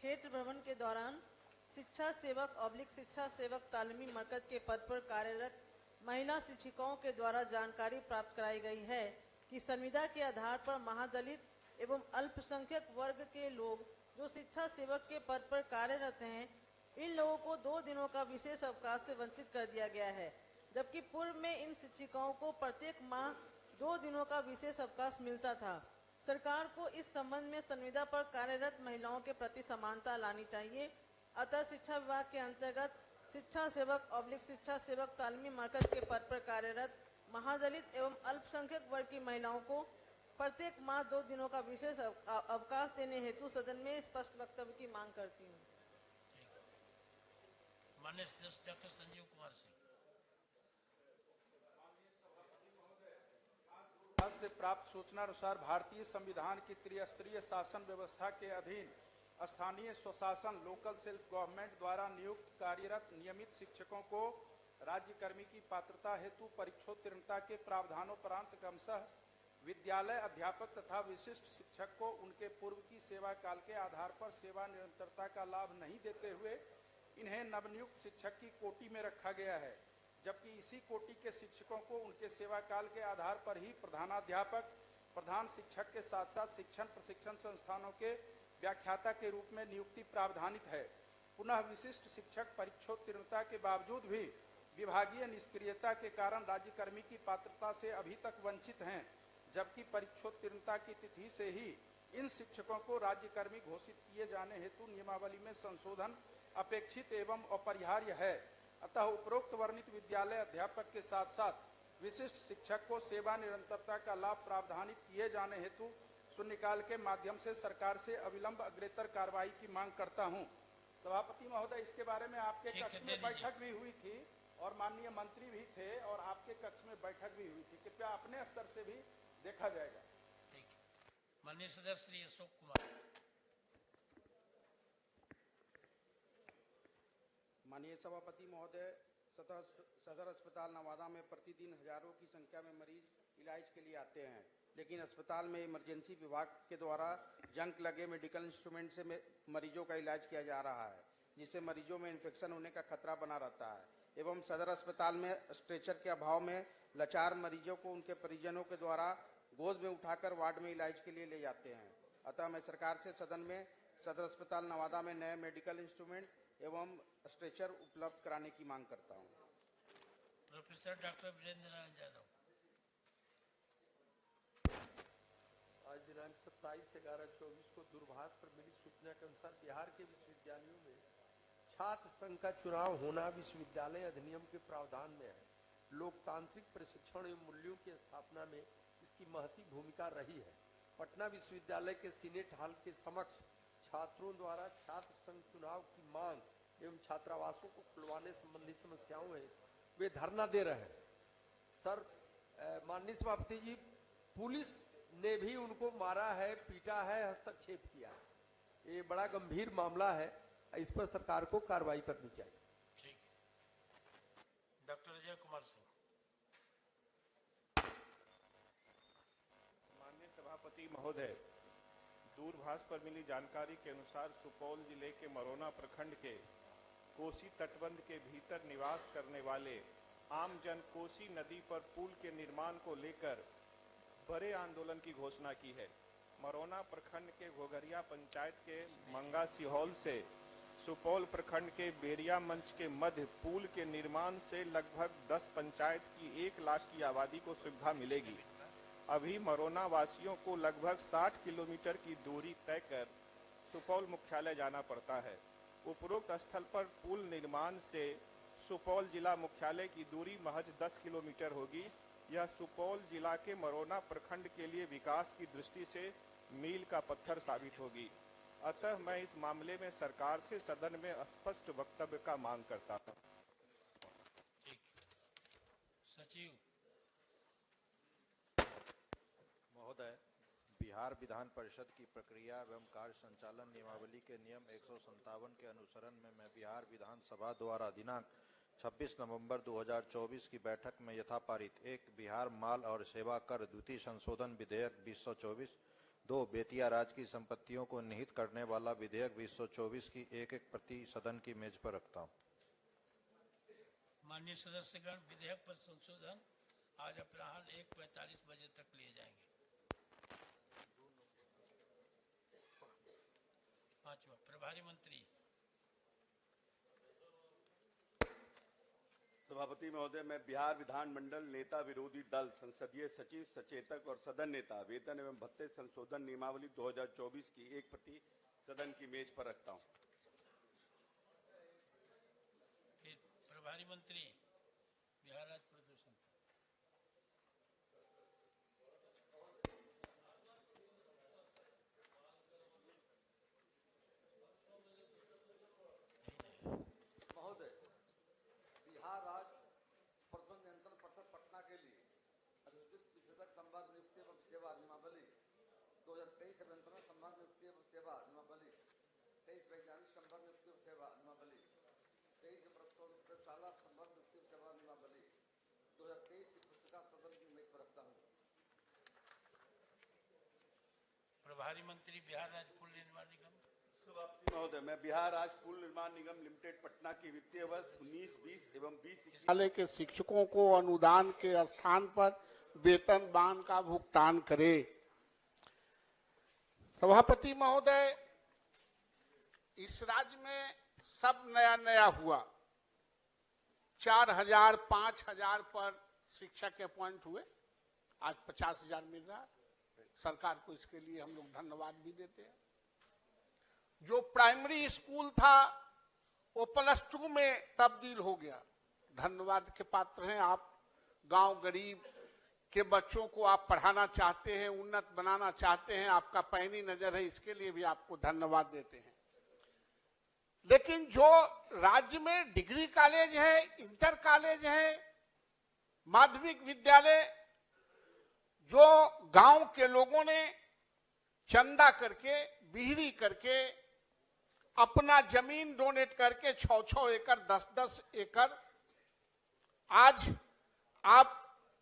क्षेत्र भ्रमण के दौरान शिक्षा सेवक / शिक्षा सेवक तालीमी मरकज के पद पर कार्यरत महिला शिक्षिकाओं के द्वारा जानकारी प्राप्त कराई गई है कि संविदा के आधार पर महादलित एवं अल्पसंख्यक वर्ग के लोग जो शिक्षा सेवक के पद पर कार्यरत हैं, इन लोगों को 2 दिनों का विशेष अवकाश से वंचित कर दिया गया है, जबकि पूर्व में इन शिक्षिकाओं को प्रत्येक माह 2 दिनों का विशेष अवकाश मिलता था। सरकार को इस संबंध में संविदा पर कार्यरत महिलाओं के प्रति समानता लानी चाहिए। अतः शिक्षा विभाग के अंतर्गत शिक्षा सेवक / शिक्षा सेवक तालीमी मरकज के पद पर कार्यरत महादलित एवं अल्पसंख्यक वर्ग की महिलाओं को प्रत्येक माह 2 दिनों का विशेष अवकाश देने हेतु सदन में स्पष्ट वक्तव्य की मांग करती हूँ। माननीय सदस्य डॉक्टर संजीव कुमार सिंह। से प्राप्त सूचना अनुसार भारतीय संविधान की त्रिस्तरीय शासन व्यवस्था के अधीन स्थानीय स्वशासन लोकल सेल्फ गवर्नमेंट द्वारा नियुक्त कार्यरत नियमित शिक्षकों को राज्य कर्मी की पात्रता हेतु परीक्षोत्तीर्णता के प्रावधानोपरांत क्रमशः विद्यालय अध्यापक तथा विशिष्ट शिक्षक को उनके पूर्व की सेवा काल के आधार पर सेवा निरंतरता का लाभ नहीं देते हुए इन्हें नवनियुक्त शिक्षक की कोटि में रखा गया है, जबकि इसी कोटि के शिक्षकों को उनके सेवा काल के आधार पर ही प्रधानाध्यापक, प्रधान शिक्षक के साथ साथ शिक्षण प्रशिक्षण संस्थानों के व्याख्याता के रूप में नियुक्ति प्रावधानित है। पुनः विशिष्ट शिक्षक परीक्षोत्तीर्णता के बावजूद भी विभागीय निष्क्रियता के कारण राज्यकर्मी की पात्रता से अभी तक वंचित हैं, जबकि परीक्षोत्तीर्णता की तिथि से ही इन शिक्षकों को राज्यकर्मी घोषित किए जाने हेतु नियमावली में संशोधन अपेक्षित एवं अपरिहार्य है। अतः उपरोक्त वर्णित विद्यालय अध्यापक के साथ साथ विशिष्ट शिक्षक को सेवा निरंतरता का लाभ प्रावधानित किए जाने हेतु शून्यकाल के माध्यम से सरकार से अविलंब अग्रेतर कार्रवाई की मांग करता हूं। सभापति महोदय, इसके बारे में आपके कक्ष में बैठक भी हुई थी और माननीय मंत्री भी थे और आपके कक्ष में बैठक भी हुई थी। कृपया अपने स्तर से भी देखा जाएगा। माननीय सदस्य श्री अशोक कुमार। माननीय सभापति महोदय, सदर अस्पताल नवादा में प्रतिदिन हजारों की संख्या में मरीज इलाज के लिए आते हैं, लेकिन अस्पताल में इमरजेंसी विभाग के द्वारा जंक लगे मेडिकल इंस्ट्रूमेंट से मरीजों का इलाज किया जा रहा है, जिससे मरीजों में इन्फेक्शन होने का खतरा बना रहता है एवं सदर अस्पताल में स्ट्रेचर के अभाव में लाचार मरीजों को उनके परिजनों के द्वारा गोद में उठाकर वार्ड में इलाज के लिए ले जाते हैं। अतः मैं सरकार से सदन में सदर अस्पताल नवादा में नए मेडिकल इंस्ट्रूमेंट एवं स्ट्रेचर उपलब्ध कराने की मांग करता हूं। Professor doctor Virendra Narayan Yadav. आज दिनांक 27/11/24 को दूरभाष पर मिली सूचना के अनुसार बिहार के विश्वविद्यालयों में छात्र संघ का चुनाव होना विश्वविद्यालय अधिनियम के प्रावधान में है। लोकतांत्रिक प्रशिक्षण एवं मूल्यों की स्थापना में इसकी महती भूमिका रही है। पटना विश्वविद्यालय के सीनेट हॉल के समक्ष छात्रों द्वारा छात्र संघ चुनाव की मांग एवं छात्रावासों को खुलवाने संबंधी समस्याओं में वे धरना दे रहे हैं। सर, माननीय सभापति जी, पुलिस ने भी उनको मारा है, पीटा है, हस्तक्षेप किया है। ये बड़ा गंभीर मामला है, इस पर सरकार को कार्रवाई करनी चाहिए। ठीक। डॉक्टर अजय कुमार सिंह। माननीय सभापति महोदय, दूरभाष पर मिली जानकारी के अनुसार सुपौल जिले के मरोना प्रखंड के कोसी तटबंध के भीतर निवास करने वाले आमजन कोसी नदी पर पुल के निर्माण को लेकर बड़े आंदोलन की घोषणा की है। मरोना प्रखंड के घोघरिया पंचायत के मंगा सिहौल से सुपौल प्रखंड के बेरिया मंच के मध्य पुल के निर्माण से लगभग 10 पंचायत की 1 लाख की आबादी को सुविधा मिलेगी। अभी मरोना वासियों को लगभग 60 किलोमीटर की दूरी तय कर सुपौल मुख्यालय जाना पड़ता है। उपरोक्त स्थल पर पुल निर्माण से सुपौल जिला मुख्यालय की दूरी महज 10 किलोमीटर होगी। यह सुपौल जिला के मरोना प्रखंड के लिए विकास की दृष्टि से मील का पत्थर साबित होगी। अतः मैं इस मामले में सरकार से सदन में स्पष्ट वक्तव्य का मांग करता हूं। ठीक। सचिव महोदय, बिहार विधान परिषद की प्रक्रिया एवं कार्य संचालन नियमावली के नियम 157 के अनुसरण में मैं बिहार विधानसभा द्वारा दिनांक 26 नवंबर 2024 की बैठक में यथापारित एक बिहार माल और सेवा कर द्वितीय संशोधन विधेयक 2024 2. बेतिया राज की संपत्तियों को निहित करने वाला विधेयक 2024 की एक प्रति सदन की मेज पर रखता हूं। माननीय सदस्यगण, विधेयक पर संशोधन आज अपराह्न 1:45 बजे तक लिए जाएंगे। पांचवा, प्रभारी मंत्री। सभापति महोदय, मैं बिहार विधानमंडल नेता विरोधी दल संसदीय सचिव सचेतक और सदन नेता वेतन एवं भत्ते संशोधन नियमावली 2024 की एक प्रति सदन की मेज पर रखता हूं। फिर प्रभारी मंत्री बिहार राज्य प्रदूषण। महोदय, बिहार राज्य प्रदूषण नियंत्रण परिषद पटना के लिए अधिसूचित विशेषज्ञ संवर्ग नियुक्ति एवं सेवा नियमावली 2023 अभियंत्रण संवर्ग नियुक्ति एवं सेवा नियमावली 23 वैज्ञानिक संवर्ग नियुक्ति एवं सेवा नियमावली 23 प्रयोगशाला संवर्ग नियुक्ति एवं सेवा नियमावली 2023 की पुस्तिका सदन की मेज पर रखता हूँ। प्रभारी मंत्री बिहार राज्य पुल निर्माण निगम। सभापति महोदय, मैं बिहार राज्य पुल निर्माण निगम लिमिटेड पटना की वित्तीय वर्ष 19-20 एवं 20-21 विद्यालय के शिक्षकों को अनुदान के स्थान पर वेतनमान का भुगतान करे। सभापति महोदय, इस राज्य में सब नया नया हुआ। 4,000 5,000 पर शिक्षक अपॉइंट हुए, आज 50,000 मिल रहा है। सरकार को इसके लिए हम लोग धन्यवाद भी देते हैं। जो प्राइमरी स्कूल था वो +2 में तब्दील हो गया। धन्यवाद के पात्र हैं आप। गांव गरीब के बच्चों को आप पढ़ाना चाहते हैं, उन्नत बनाना चाहते हैं, आपका पैनी नजर है, इसके लिए भी आपको धन्यवाद देते हैं। लेकिन जो राज्य में डिग्री कॉलेज है, इंटर कॉलेज है, माध्यमिक विद्यालय, जो गांव के लोगों ने चंदा करके, बिहरी करके, अपना जमीन डोनेट करके 6-6 एकड़ 10-10 एकड़, आज आप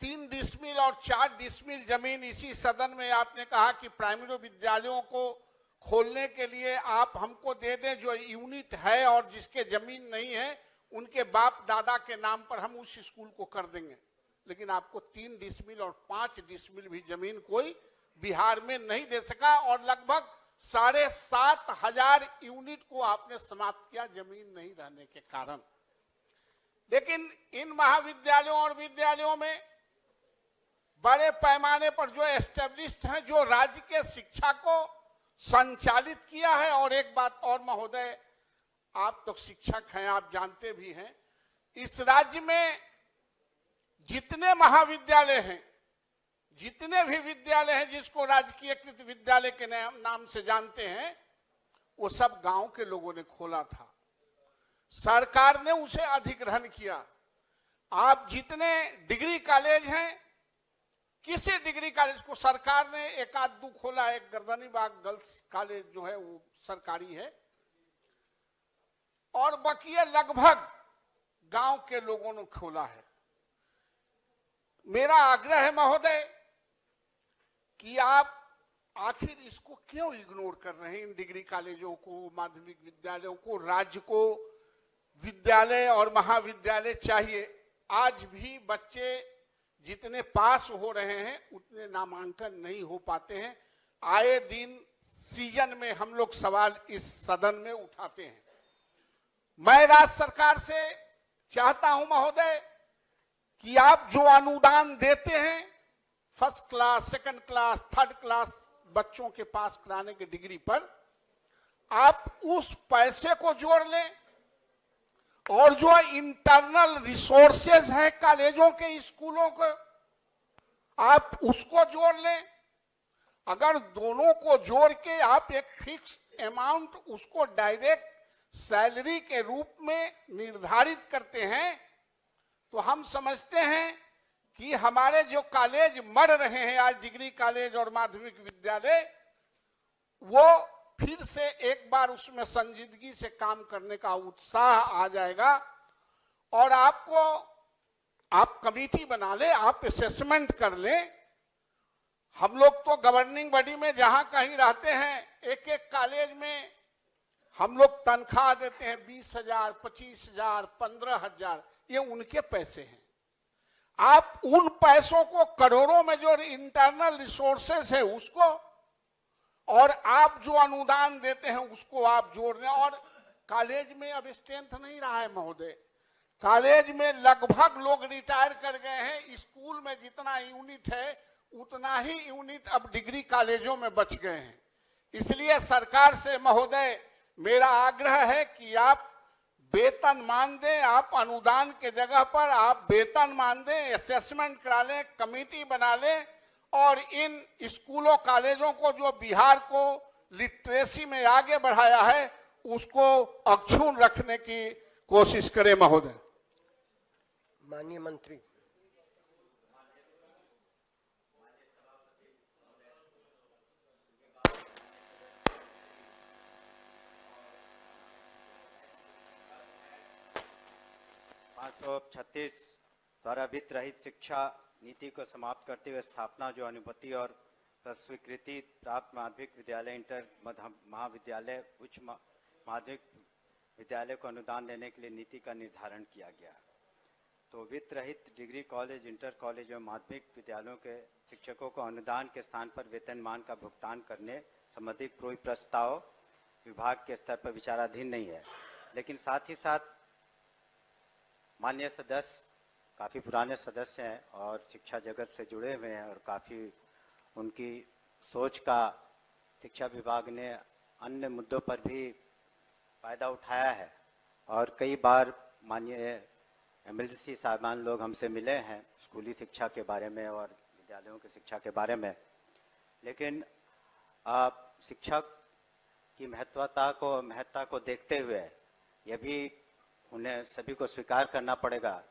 3 डिसमिल और 4 डिसमिल जमीन इसी सदन में आपने कहा कि प्राइमरी विद्यालयों को खोलने के लिए आप हमको दे दें। जो यूनिट है और जिसके जमीन नहीं है उनके बाप दादा के नाम पर हम उस स्कूल को कर देंगे। लेकिन आपको 3 डिसमिल और 5 डिसमिल भी जमीन कोई बिहार में नहीं दे सका और लगभग 7,500 यूनिट को आपने समाप्त किया जमीन नहीं रहने के कारण। लेकिन इन महाविद्यालयों और विद्यालयों में बड़े पैमाने पर जो एस्टेब्लिश्ड हैं, जो राज्य के शिक्षा को संचालित किया है। और एक बात और महोदय, आप तो शिक्षक हैं, आप जानते भी हैं, इस राज्य में जितने महाविद्यालय हैं, जितने भी विद्यालय हैं जिसको राजकीयकृत विद्यालय के नाम से जानते हैं, वो सब गांव के लोगों ने खोला था। सरकार ने उसे अधिग्रहण किया। आप जितने डिग्री कॉलेज हैं, किसी डिग्री कॉलेज को सरकार ने 1-2 खोला। एक गर्दनीबाग गर्ल्स कॉलेज जो है वो सरकारी है, और बाकी लगभग गांव के लोगों ने खोला है। मेरा आग्रह है महोदय कि आप आखिर इसको क्यों इग्नोर कर रहे हैं, इन डिग्री कॉलेजों को, माध्यमिक विद्यालयों को। राज्य को विद्यालय और महाविद्यालय चाहिए। आज भी बच्चे जितने पास हो रहे हैं उतने नामांकन नहीं हो पाते हैं। आए दिन सीजन में हम लोग सवाल इस सदन में उठाते हैं। मैं राज्य सरकार से चाहता हूं महोदय कि आप जो अनुदान देते हैं first class, second class, third class बच्चों के पास कराने की डिग्री पर, आप उस पैसे को जोड़ लें और जो इंटरनल रिसोर्सेज है कॉलेजों के, स्कूलों को, आप उसको जोड़ लें। अगर दोनों को जोड़ के आप एक फिक्स अमाउंट उसको डायरेक्ट सैलरी के रूप में निर्धारित करते हैं तो हम समझते हैं कि हमारे जो कॉलेज मर रहे हैं आज, डिग्री कॉलेज और माध्यमिक विद्यालय, वो फिर से एक बार उसमें संजीदगी से काम करने का उत्साह आ जाएगा। और आप कमेटी बना ले, आप असेसमेंट कर ले। हम लोग तो गवर्निंग बॉडी में जहां कहीं रहते हैं, एक एक कॉलेज में हम लोग तनख्वाह देते हैं 20,000, 25,000, 15,000, ये उनके पैसे हैं। आप उन पैसों को, करोड़ों में जो इंटरनल रिसोर्सेस है उसको, और आप जो अनुदान देते हैं उसको आप जोड़ दें। और कॉलेज में अब स्ट्रेंथ नहीं रहा है महोदय, कॉलेज में लगभग लोग रिटायर कर गए हैं। स्कूल में जितना यूनिट है उतना ही यूनिट अब डिग्री कॉलेजों में बच गए हैं। इसलिए सरकार से महोदय मेरा आग्रह है कि आप वेतन मान दें, आप अनुदान के जगह पर आप वेतन मान दें, असेसमेंट करा लें, कमेटी बना लें, और इन स्कूलों कॉलेजों को जो बिहार को लिटरेसी में आगे बढ़ाया है उसको अक्षुण्ण रखने की कोशिश करें महोदय। माननीय मंत्री। द्वारा वित्त रहित शिक्षा नीति को समाप्त करते हुए स्थापना जो अनुमति और स्वीकृति प्राप्त माध्यमिक विद्यालय, इंटर महाविद्यालय, उच्च माध्यमिक विद्यालय को अनुदान देने के लिए नीति का निर्धारण किया गया। तो वित्त रहित डिग्री कॉलेज, इंटर कॉलेज और माध्यमिक विद्यालयों के शिक्षकों को अनुदान के स्थान पर वेतनमान का भुगतान करने संबंधी कोई प्रस्ताव विभाग के स्तर पर विचाराधीन नहीं है। लेकिन साथ ही साथ माननीय सदस्य काफ़ी पुराने सदस्य हैं और शिक्षा जगत से जुड़े हुए हैं, और काफ़ी उनकी सोच का शिक्षा विभाग ने अन्य मुद्दों पर भी फायदा उठाया है। और कई बार माननीय एमएलसी साहबान लोग हमसे मिले हैं स्कूली शिक्षा के बारे में और विद्यालयों की शिक्षा के बारे में। लेकिन शिक्षा की महत्ता को देखते हुए यह भी उन्हें सभी को स्वीकार करना पड़ेगा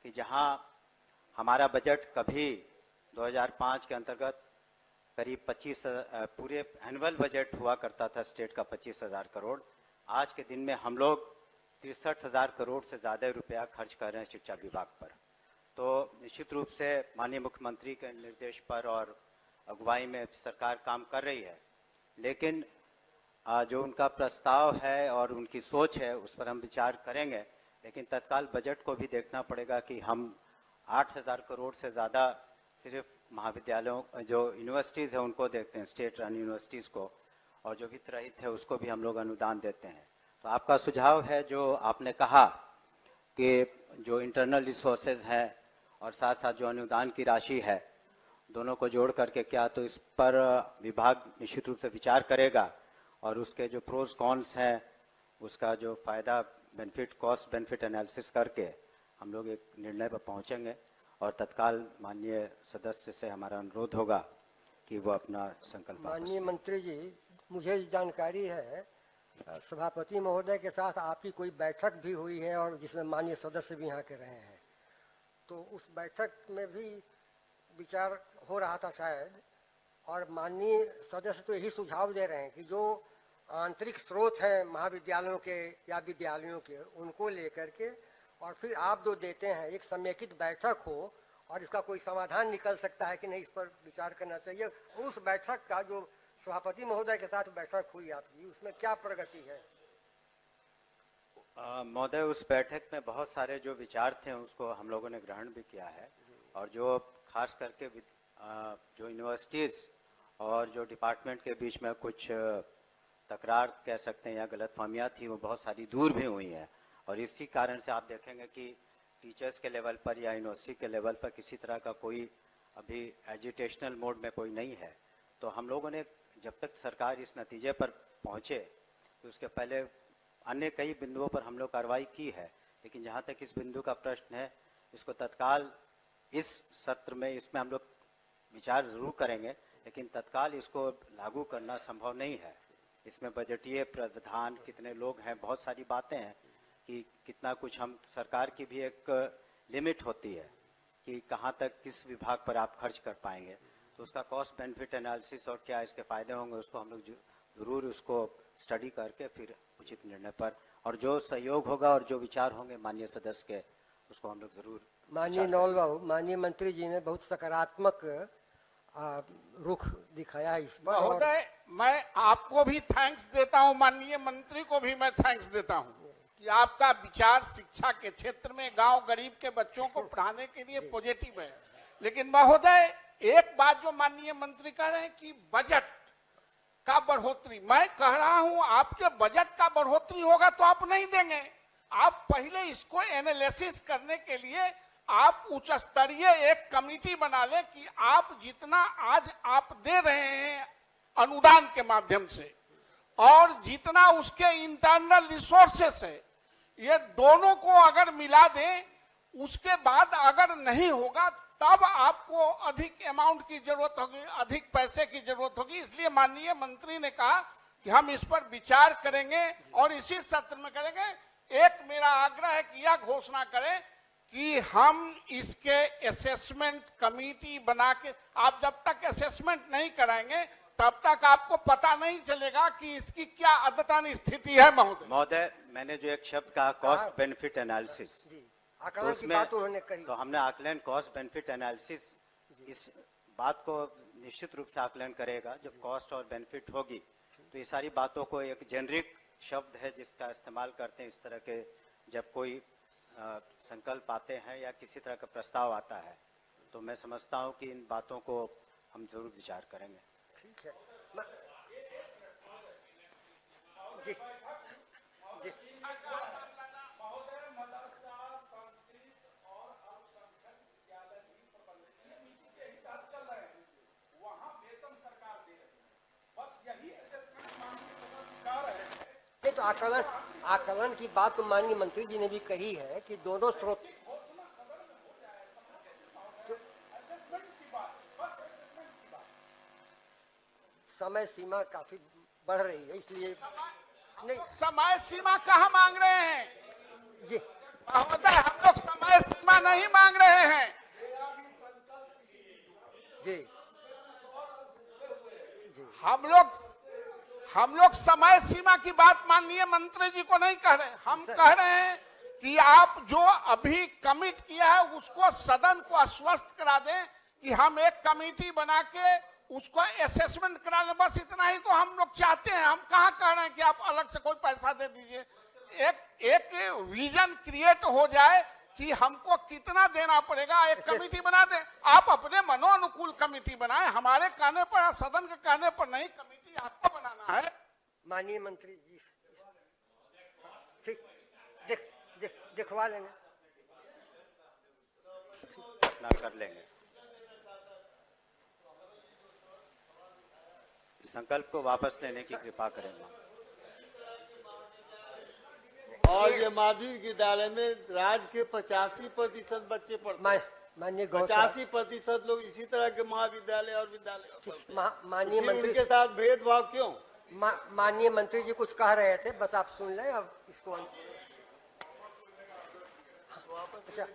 कि जहां हमारा बजट कभी 2005 के अंतर्गत करीब 25 पूरे एनुअल बजट हुआ करता था स्टेट का 25,000 करोड़, आज के दिन में हम लोग 63,000 करोड़ से ज़्यादा रुपया खर्च कर रहे हैं शिक्षा विभाग पर। तो निश्चित रूप से माननीय मुख्यमंत्री के निर्देश पर और अगुवाई में सरकार काम कर रही है। लेकिन जो उनका प्रस्ताव है और उनकी सोच है उस पर हम विचार करेंगे। लेकिन तत्काल बजट को भी देखना पड़ेगा कि हम 8,000 करोड़ से ज़्यादा सिर्फ महाविद्यालयों, जो यूनिवर्सिटीज़ है उनको देखते हैं, स्टेट रन यूनिवर्सिटीज़ को, और जो वित्त रहित है उसको भी हम लोग अनुदान देते हैं। तो आपका सुझाव है जो आपने कहा कि जो इंटरनल रिसोर्सेज है और साथ साथ जो अनुदान की राशि है दोनों को जोड़ करके क्या, तो इस पर विभाग निश्चित रूप से विचार करेगा और उसके जो प्रोज कॉन्स हैं उसका जो फायदा बेनिफिट, कॉस्ट बेनिफिट एनालिसिस करके हम लोग एक निर्णय पर पहुंचेंगे। और तत्काल माननीय सदस्य से हमारा अनुरोध होगा कि वो अपना संकल्प। माननीय मंत्री जी, मुझे जानकारी है सभापति महोदय के साथ आपकी कोई बैठक भी हुई है और जिसमें माननीय सदस्य भी यहाँ के रहे हैं, तो उस बैठक में भी विचार हो रहा था शायद, और माननीय सदस्य तो यही सुझाव दे रहे हैं कि जो आंतरिक स्रोत हैं महाविद्यालयों के या विद्यालयों के उनको लेकर के, और फिर आप जो देते हैं एक समेकित बैठक हो और इसका कोई समाधान निकल सकता है कि नहीं, इस पर विचार करना चाहिए। उस बैठक का जो सभापति महोदय के साथ बैठक हुई आपकी, उसमें क्या प्रगति है? महोदय, उस बैठक में बहुत सारे जो विचार थे उसको हम लोगों ने ग्रहण भी किया है, और जो खास करके जो यूनिवर्सिटीज़ और जो डिपार्टमेंट के बीच में कुछ तकरार कह सकते हैं या गलतफहमियां थी वो बहुत सारी दूर भी हुई हैं। और इसी कारण से आप देखेंगे कि टीचर्स के लेवल पर या यूनिवर्सिटी के लेवल पर किसी तरह का कोई अभी एजिटेशनल मोड में कोई नहीं है। तो हम लोगों ने जब तक सरकार इस नतीजे पर पहुंचे तो उसके पहले अन्य कई बिंदुओं पर हम लोग कार्रवाई की है, लेकिन जहां तक इस बिंदु का प्रश्न है इसको तत्काल इस सत्र में इसमें हम लोग विचार जरूर करेंगे, लेकिन तत्काल इसको लागू करना संभव नहीं है। इसमें बजटीय प्रावधान, कितने लोग हैं, बहुत सारी बातें हैं कि कितना कुछ, हम सरकार की भी एक लिमिट होती है कि कहाँ तक किस विभाग पर आप खर्च कर पाएंगे। तो उसका कॉस्ट बेनिफिट एनालिसिस और क्या इसके फायदे होंगे उसको हम लोग जरूर उसको स्टडी करके फिर उचित निर्णय पर, और जो सहयोग होगा और जो विचार होंगे माननीय सदस्य के, उसको हम लोग जरूर। माननीय नौल बाबू, माननीय मंत्री जी ने बहुत सकारात्मक रुख दिखाया इस पर। महोदय, मैं आपको भी थैंक्स देता हूं, माननीय मंत्री को भी मैं थैंक्स देता हूं कि आपका विचार शिक्षा के क्षेत्र में गांव गरीब के बच्चों को पढ़ाने के लिए पॉजिटिव है। लेकिन महोदय, एक बात जो माननीय मंत्री कह रहे हैं कि बजट का बढ़ोतरी, मैं कह रहा हूं आपके बजट का बढ़ोतरी होगा तो आप नहीं देंगे। आप पहले इसको एनालिसिस करने के लिए आप उच्च स्तरीय एक कमेटी बना लें कि आप जितना आज आप दे रहे हैं अनुदान के माध्यम से और जितना उसके इंटरनल रिसोर्सेस है, ये दोनों को अगर मिला दें, उसके बाद अगर नहीं होगा तब आपको अधिक अमाउंट की जरूरत होगी, अधिक पैसे की जरूरत होगी। इसलिए माननीय मंत्री ने कहा कि हम इस पर विचार करेंगे और इसी सत्र में करेंगे। एक मेरा आग्रह है कि यह घोषणा करें कि हम इसके असेसमेंट कमेटी बना के, आप जब तक असेसमेंट नहीं कराएंगे तब तक आपको पता नहीं चलेगा कि इसकी क्या अद्यतन स्थिति है। महोदय, मैंने जो एक शब्द कहा कॉस्ट बेनिफिट एनालिसिस, आकलन की बात उन्होंने कही, तो हमने आकलन कॉस्ट बेनिफिट एनालिसिस इस बात को निश्चित रूप से आकलन करेगा। जब कॉस्ट और बेनिफिट होगी तो ये सारी बातों को, एक जेनरिक शब्द है जिसका इस्तेमाल करते हैं इस तरह के, जब कोई संकल्प आते हैं या किसी तरह का प्रस्ताव आता है, तो मैं समझता हूं कि इन बातों को हम जरूर विचार करेंगे। ठीक है जी जी। तो आकलन की बात तो माननीय मंत्री जी ने भी कही है कि दोनों स्रोत, समय सीमा काफी बढ़ रही है, इसलिए नहीं। समय सीमा कहाँ मांग रहे हैं जी महोदय? हम लोग समय सीमा नहीं मांग रहे हैं जी। हम लोग समय सीमा की बात माननीय मंत्री जी को नहीं कह रहे। हम कह रहे हैं कि आप जो अभी कमिट किया है उसको सदन को आश्वस्त करा दें कि हम एक कमेटी बना के उसको असेसमेंट करा लें। बस इतना ही तो हम लोग चाहते हैं। हम कहाँ कह रहे हैं कि आप अलग से कोई पैसा दे दीजिए। एक विजन क्रिएट हो जाए कि हमको कितना देना पड़ेगा, एक कमेटी बना दें। आप अपने मनोनुकूल कमेटी बनाएं, हमारे कहने पर, सदन के कहने पर नहीं, कमेटी आपको बनाना है। माननीय मंत्री जी ठीक दिखवा लेंगे, कर लेंगे। संकल्प को वापस लेने की कृपा करेंगे। और ये माध्यमिक विद्यालय में राज्य के 85% बच्चे पढ़ते हैं। माननीय 85% लोग इसी तरह के महाविद्यालय और विद्यालय। माननीय मंत्री, उनके साथ भेदभाव क्यों? माननीय मंत्री जी कुछ कह रहे थे, बस आप सुन लें। अब इसको अच्छा